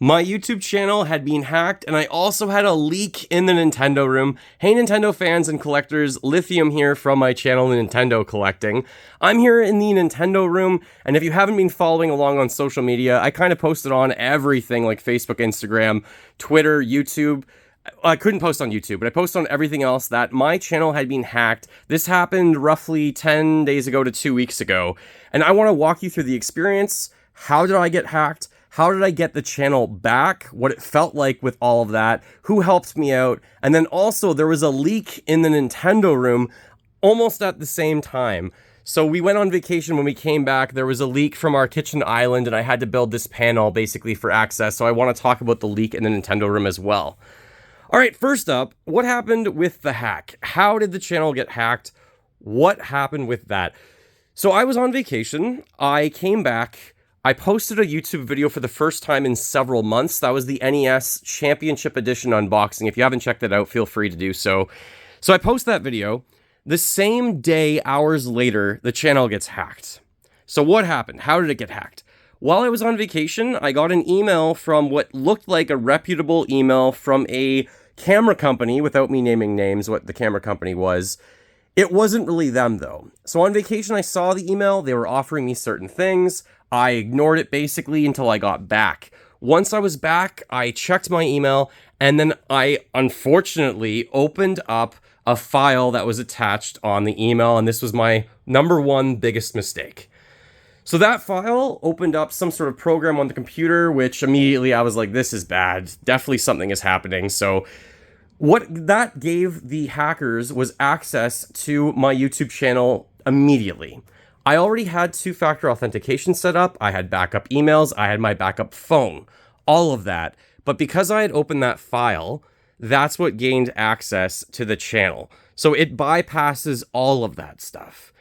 My YouTube channel had been hacked, and I also had a leak in the Nintendo room. Hey Nintendo fans and collectors, Lithium here from my channel Nintendo Collecting. I'm here in the Nintendo room, and if you haven't been following along on social media, I kind of posted on everything like Facebook, Instagram, Twitter, YouTube. I couldn't post on YouTube, but I posted on everything else that my channel had been hacked. This happened roughly 10 days ago to 2 weeks ago, and I want to walk you through the experience. How did I get hacked? How did I get the channel back? What it felt like with all of that? Who helped me out? And then also there was a leak in the Nintendo room almost at the same time. So we went on vacation. When we came back, there was a leak from our kitchen island, and I had to build this panel basically for access. So I want to talk about the leak in the Nintendo room as well. All right, first up, what happened with the hack? How did the channel get hacked? What happened with that? So I was on vacation. I came back. I posted a YouTube video for the first time in several months. That was the NES Championship Edition unboxing. If you haven't checked it out, feel free to do so. So I post that video. The same day, hours later, the channel gets hacked. So what happened? How did it get hacked? While I was on vacation, I got an email from what looked like a reputable email from a camera company, without me naming names, what the camera company was. It wasn't really them, though. So on vacation, I saw the email. They were offering me certain things. I ignored it basically until I got back. Once I was back, I checked my email, and then I unfortunately opened up a file that was attached on the email, and this was my number one biggest mistake. So that file opened up some sort of program on the computer, which immediately I was like, this is bad. Definitely something is happening. So what that gave the hackers was access to my YouTube channel immediately. I already had two-factor authentication set up. I had backup emails. I had my backup phone, all of that. But because I had opened that file, that's what gained access to the channel. So it bypasses all of that stuff.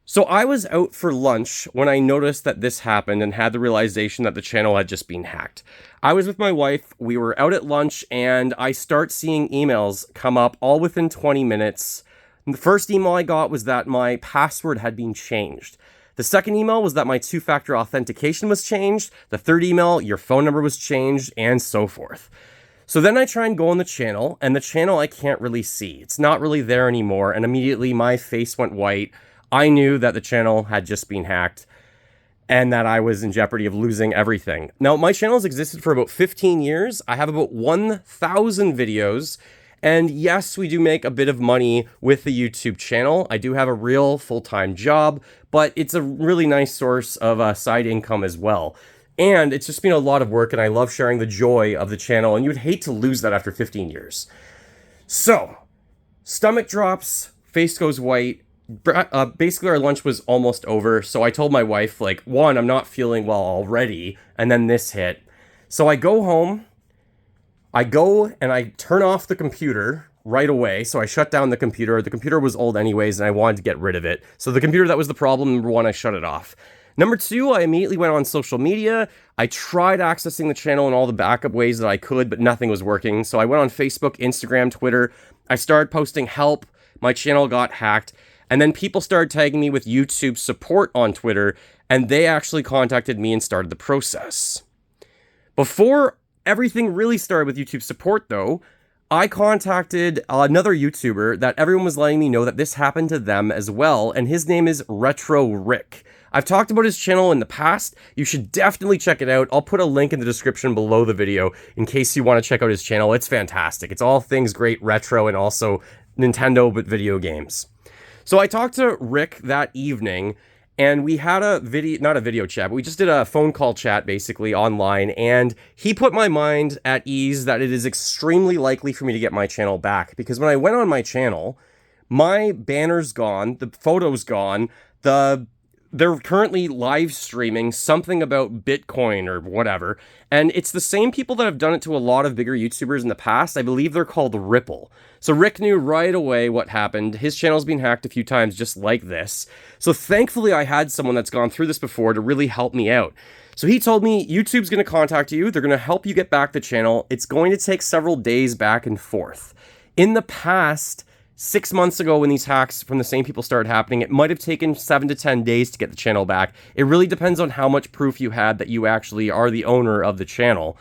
So I was out for lunch when I noticed that this happened and had the realization that the channel had just been hacked. I was with my wife, we were out at lunch, and I start seeing emails come up all within 20 minutes. And the first email I got was that my password had been changed. The second email was that my two-factor authentication was changed. The third email, your phone number was changed, and so forth. So then I try and go on the channel, and the channel I can't really see. It's not really there anymore, and immediately my face went white. I knew that the channel had just been hacked and that I was in jeopardy of losing everything. Now, my channel has existed for about 15 years. I have about 1,000 videos. And yes, we do make a bit of money with the YouTube channel. I do have a real full-time job, but it's a really nice source of side income as well. And it's just been a lot of work, and I love sharing the joy of the channel, and you'd hate to lose that after 15 years. So, stomach drops, face goes white. Basically our lunch was almost over, so I told my wife, like, one, I'm not feeling well already, and then this hit. So I go home, I go and I turn off the computer right away, so I shut down the computer. The computer was old anyways, and I wanted to get rid of it. So the computer that was the problem, number one, I shut it off. Number two, I immediately went on social media. I tried accessing the channel in all the backup ways that I could, but nothing was working. So I went on Facebook, Instagram, Twitter. I started posting help. My channel got hacked. And then people started tagging me with YouTube support on Twitter, and they actually contacted me and started the process. Before everything really started with YouTube support, though, I contacted another YouTuber that everyone was letting me know that this happened to them as well, and his name is Retro Rick. I've talked about his channel in the past. You should definitely check it out. I'll put a link in the description below the video in case you want to check out his channel. It's fantastic. It's all things great retro and also Nintendo, but video games. So I talked to Rick that evening, and we had a video, not a video chat, but we just did a phone call chat basically online, and he put my mind at ease that it is extremely likely for me to get my channel back, because when I went on my channel, my banner's gone, the photo's gone, they're currently live streaming something about Bitcoin or whatever, and it's the same people that have done it to a lot of bigger YouTubers in the past. I believe they're called Ripple. So Rick knew right away what happened. His channel's been hacked a few times just like this. So thankfully I had someone that's gone through this before to really help me out. So he told me, YouTube's going to contact you. They're going to help you get back the channel. It's going to take several days back and forth. In the past, 6 months ago when these hacks from the same people started happening, it might have taken 7 to 10 days to get the channel back. It really depends on how much proof you had that you actually are the owner of the channel.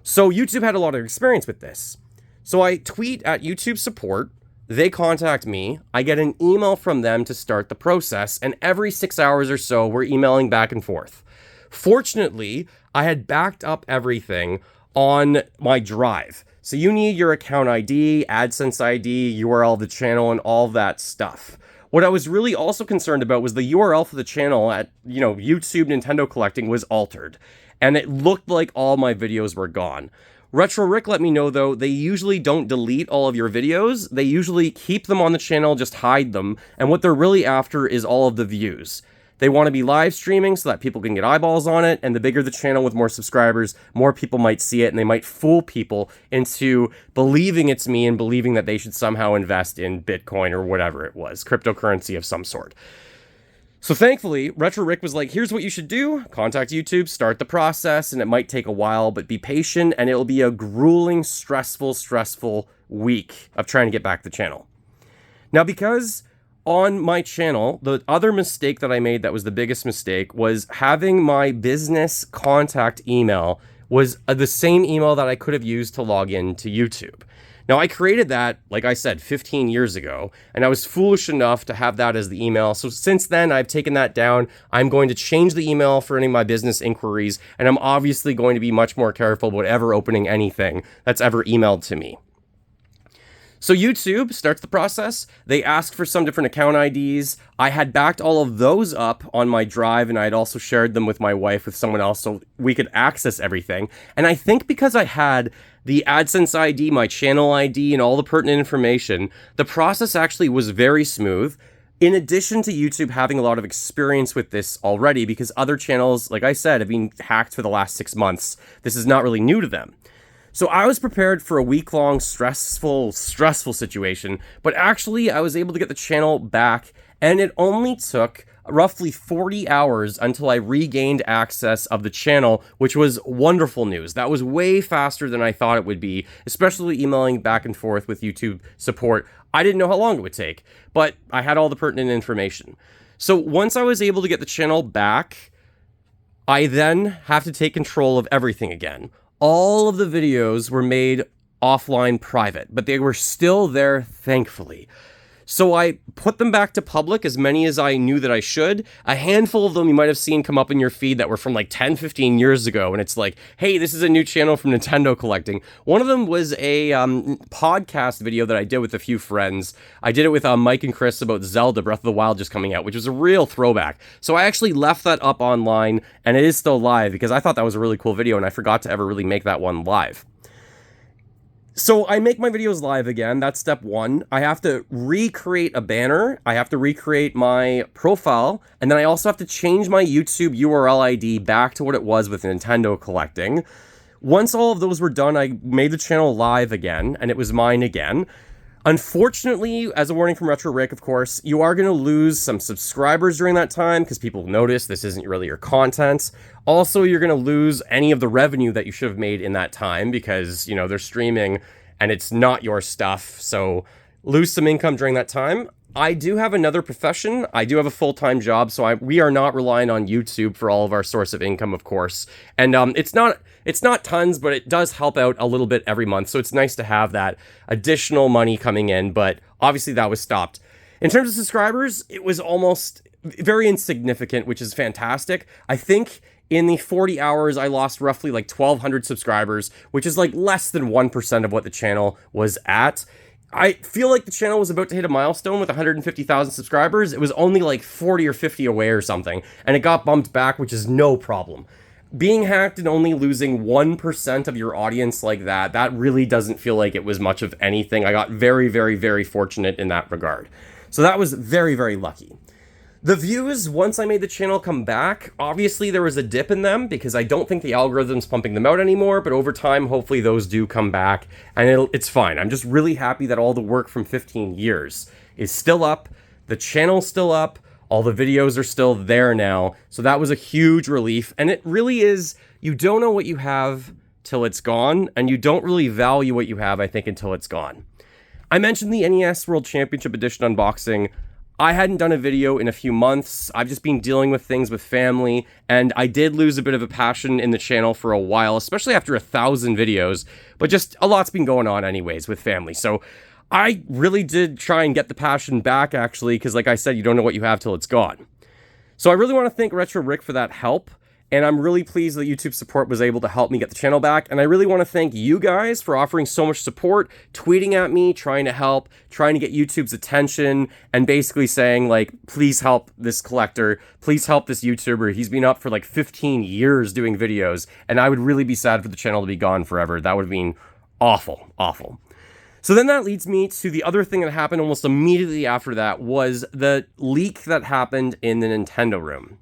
So YouTube had a lot of experience with this. So I tweet at YouTube support, they contact me, I get an email from them to start the process, and every 6 hours or so, we're emailing back and forth. Fortunately, I had backed up everything on my Drive. So you need your account ID, AdSense ID, URL of the channel, and all that stuff. What I was really also concerned about was the URL for the channel at, YouTube Nintendo Collecting was altered, and it looked like all my videos were gone. Retro Rick let me know, though, they usually don't delete all of your videos. They usually keep them on the channel, just hide them, and what they're really after is all of the views. They want to be live streaming so that people can get eyeballs on it, and the bigger the channel with more subscribers, more people might see it, and they might fool people into believing it's me and believing that they should somehow invest in Bitcoin or whatever it was, cryptocurrency of some sort. So thankfully, Retro Rick was like, here's what you should do. Contact YouTube, start the process, and it might take a while, but be patient, and it'll be a grueling, stressful week of trying to get back the channel. Now, because on my channel, the other mistake that I made that was the biggest mistake was having my business contact email was the same email that I could have used to log in to YouTube. Now, I created that, like I said, 15 years ago, and I was foolish enough to have that as the email. So since then, I've taken that down. I'm going to change the email for any of my business inquiries, and I'm obviously going to be much more careful about ever opening anything that's ever emailed to me. So YouTube starts the process. They ask for some different account IDs. I had backed all of those up on my Drive, and I had also shared them with my wife, with someone else, so we could access everything. And I think because I had the AdSense ID, my channel ID, and all the pertinent information, the process actually was very smooth. In addition to YouTube having a lot of experience with this already, because other channels, like I said, have been hacked for the last 6 months. This is not really new to them. So I was prepared for a week-long stressful situation, but actually I was able to get the channel back, and it only took roughly 40 hours until I regained access of the channel, which was wonderful news. That was way faster than I thought it would be, especially emailing back and forth with YouTube support. I didn't know how long it would take, but I had all the pertinent information. So once I was able to get the channel back, I then have to take control of everything again. All of the videos were made offline private, but they were still there, thankfully. So I put them back to public, as many as I knew that I should. A handful of them you might have seen come up in your feed that were from like 10, 15 years ago. And it's like, hey, this is a new channel from Nintendo Collecting. One of them was a podcast video that I did with a few friends. I did it with Mike and Chris about Zelda Breath of the Wild just coming out, which was a real throwback. So I actually left that up online, and it is still live because I thought that was a really cool video, and I forgot to ever really make that one live. So I make my videos live again. That's step one. I have to recreate a banner. I have to recreate my profile. And then I also have to change my YouTube URL ID back to what it was with Nintendo Collecting. Once all of those were done, I made the channel live again, and it was mine again. Unfortunately, as a warning from Retro Rick, of course, you are going to lose some subscribers during that time because people notice this isn't really your content. Also, you're going to lose any of the revenue that you should have made in that time because, they're streaming and it's not your stuff. So lose some income during that time. I do have another profession. I do have a full-time job, so we are not relying on YouTube for all of our source of income, of course. And it's not tons, but it does help out a little bit every month. So it's nice to have that additional money coming in, but obviously that was stopped. In terms of subscribers, it was almost very insignificant, which is fantastic. I think in the 40 hours, I lost roughly like 1,200 subscribers, which is like less than 1% of what the channel was at. I feel like the channel was about to hit a milestone with 150,000 subscribers. It was only like 40 or 50 away or something, and it got bumped back, which is no problem. Being hacked and only losing 1% of your audience like that really doesn't feel like it was much of anything. I got very, very, very fortunate in that regard. So that was very, very lucky. The views, once I made the channel come back, obviously there was a dip in them because I don't think the algorithm's pumping them out anymore, but over time, hopefully those do come back, and it's fine. I'm just really happy that all the work from 15 years is still up, the channel's still up, all the videos are still there now, so that was a huge relief, and it really is, you don't know what you have till it's gone, and you don't really value what you have, I think, until it's gone. I mentioned the NES World Championship Edition unboxing. I hadn't done a video in a few months. I've just been dealing with things with family, and I did lose a bit of a passion in the channel for a while, especially after 1,000 videos, but just a lot's been going on anyways with family. So I really did try and get the passion back, actually, because like I said, you don't know what you have till it's gone. So I really want to thank Retro Rick for that help. And I'm really pleased that YouTube support was able to help me get the channel back. And I really want to thank you guys for offering so much support, tweeting at me, trying to help, trying to get YouTube's attention, and basically saying, like, please help this collector, please help this YouTuber. He's been up for like 15 years doing videos, and I would really be sad for the channel to be gone forever. That would have been awful, awful. So then that leads me to the other thing that happened almost immediately after that, was the leak that happened in the Nintendo room.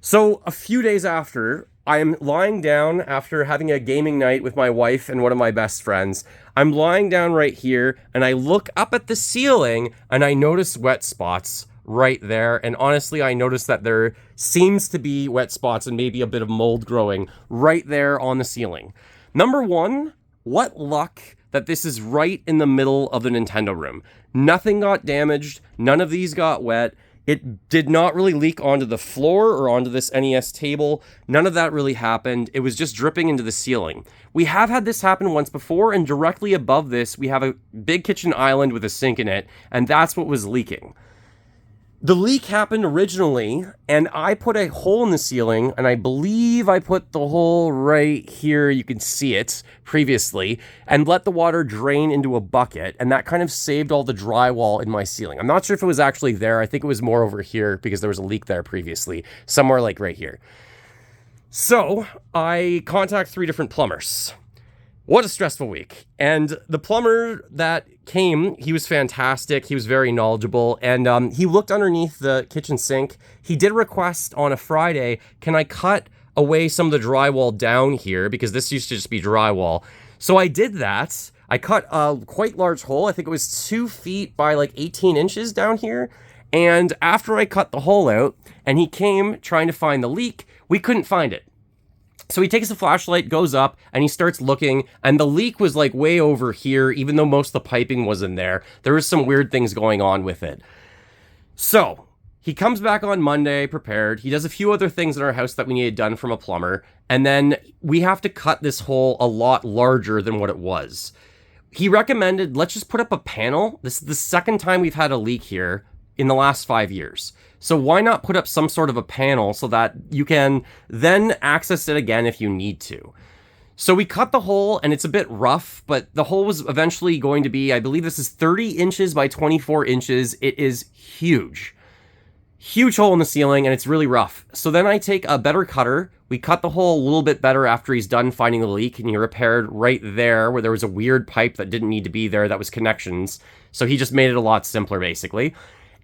So a few days after, I am lying down after having a gaming night with my wife and one of my best friends. I'm lying down right here, and I look up at the ceiling, and I notice wet spots right there. And honestly, I noticed that there seems to be wet spots and maybe a bit of mold growing right there on the ceiling. Number one, what luck that this is right in the middle of the Nintendo room. Nothing got damaged. None of these got wet. It did not really leak onto the floor or onto this NES table. None of that really happened. It was just dripping into the ceiling. We have had this happen once before, and directly above this, we have a big kitchen island with a sink in it, and that's what was leaking. The leak happened originally, and I put a hole in the ceiling, and I believe I put the hole right here, you can see it previously, and let the water drain into a bucket, and that kind of saved all the drywall in my ceiling. I'm not sure if it was actually there. I think it was more over here because there was a leak there previously, somewhere like right here. So I contact 3 different plumbers. What a stressful week. And the plumber that came, he was fantastic. He was very knowledgeable, and he looked underneath the kitchen sink. He did request on a Friday, can I cut away some of the drywall down here, because this used to just be drywall. So I did that. I cut a quite large hole. I think it was 2 feet by like 18 inches down here. And after I cut the hole out and he came trying to find the leak, we couldn't find it. So he takes a flashlight, goes up, and he starts looking, and the leak was like way over here, even though most of the piping was in there. There was some weird things going on with it. So he comes back on Monday prepared. He does a few other things in our house that we needed done from a plumber, and then we have to cut this hole a lot larger than what it was. He recommended, let's just put up a panel. This is the second time we've had a leak here in the last 5 years. So why not put up some sort of a panel so that you can then access it again if you need to? So we cut the hole, and it's a bit rough, but the hole was eventually going to be, I believe this is 30 inches by 24 inches. It is huge. Huge hole in the ceiling, and it's really rough. So then I take a better cutter. We cut the hole a little bit better after he's done finding the leak, and he repaired right there where there was a weird pipe that didn't need to be there that was connections. So he just made it a lot simpler, basically.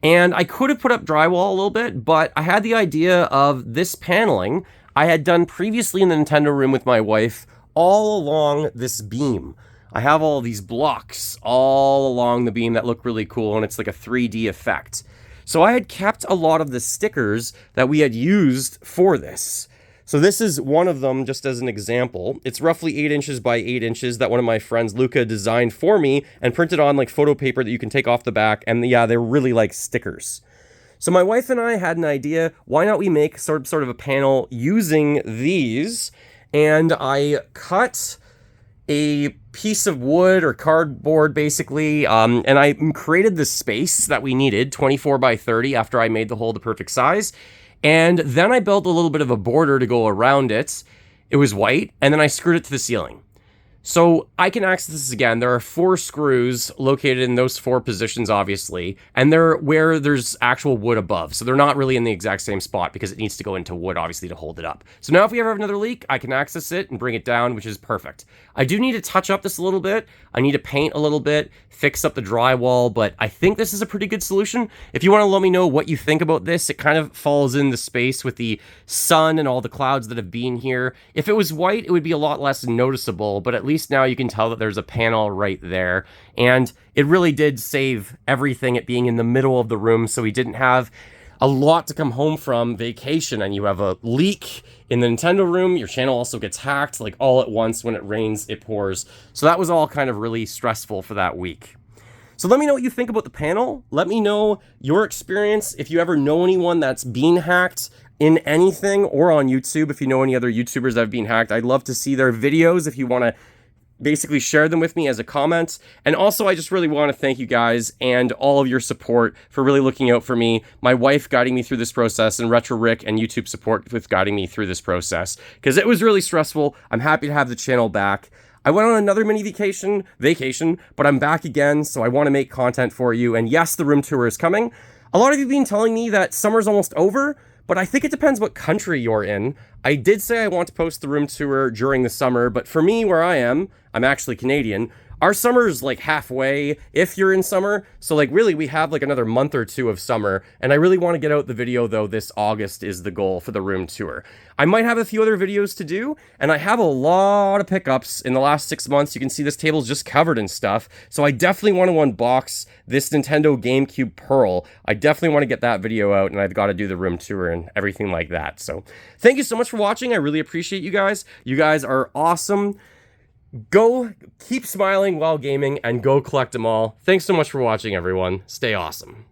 And I could have put up drywall a little bit, but I had the idea of this paneling I had done previously in the Nintendo room with my wife all along this beam. I have all these blocks all along the beam that look really cool, and it's like a 3D effect. So I had kept a lot of the stickers that we had used for this. So this is one of them, just as an example. It's roughly 8 inches by 8 inches that one of my friends, Luca, designed for me and printed on like photo paper that you can take off the back. And yeah, they're really like stickers. So my wife and I had an idea, why not we make sort of a panel using these? And I cut a piece of wood or cardboard basically, and I created the space that we needed, 24 by 30, after I made the hole the perfect size. And then I built a little bit of a border to go around it. It was white, and then I screwed it to the ceiling. So I can access this again. There are 4 screws located in those 4 positions, obviously, and they're where there's actual wood above. So they're not really in the exact same spot because it needs to go into wood, obviously, to hold it up. So now if we ever have another leak, I can access it and bring it down, which is perfect. I do need to touch up this a little bit. I need to paint a little bit, fix up the drywall, but I think this is a pretty good solution. If you want to let me know what you think about this, it kind of falls in the space with the sun and all the clouds that have been here. If it was white, it would be a lot less noticeable, but at least now you can tell that there's a panel right there. And it really did save everything, it being in the middle of the room, so we didn't have a lot to come home from vacation, and you have a leak in the Nintendo room. Your channel also gets hacked, like all at once. When it rains, it pours. So that was all kind of really stressful for that week. So let me know what you think about the panel. Let me know your experience. If you ever know anyone that's been hacked in anything, or on YouTube, if you know any other YouTubers that have been hacked, I'd love to see their videos if you want to basically share them with me as a comment. And also, I just really want to thank you guys and all of your support for really looking out for me, my wife guiding me through this process, and Retro Rick and YouTube support with guiding me through this process, because it was really stressful. I'm happy to have the channel back. I went on another mini vacation, but I'm back again, so I want to make content for you. And yes, the room tour is coming. A lot of you have been telling me that summer's almost over, but I think it depends what country you're in. I did say I want to post the room tour during the summer, but for me, where I am, I'm actually Canadian. Our summer's like halfway if you're in summer. So like really we have like another month or two of summer. And I really want to get out the video though. This August is the goal for the room tour. I might have a few other videos to do, and I have a lot of pickups in the last 6 months. You can see this table's just covered in stuff. So I definitely want to unbox this Nintendo GameCube Pearl. I definitely want to get that video out, and I've got to do the room tour and everything like that. So thank you so much for watching. I really appreciate you guys. You guys are awesome. Go keep smiling while gaming and go collect them all. Thanks so much for watching, everyone. Stay awesome.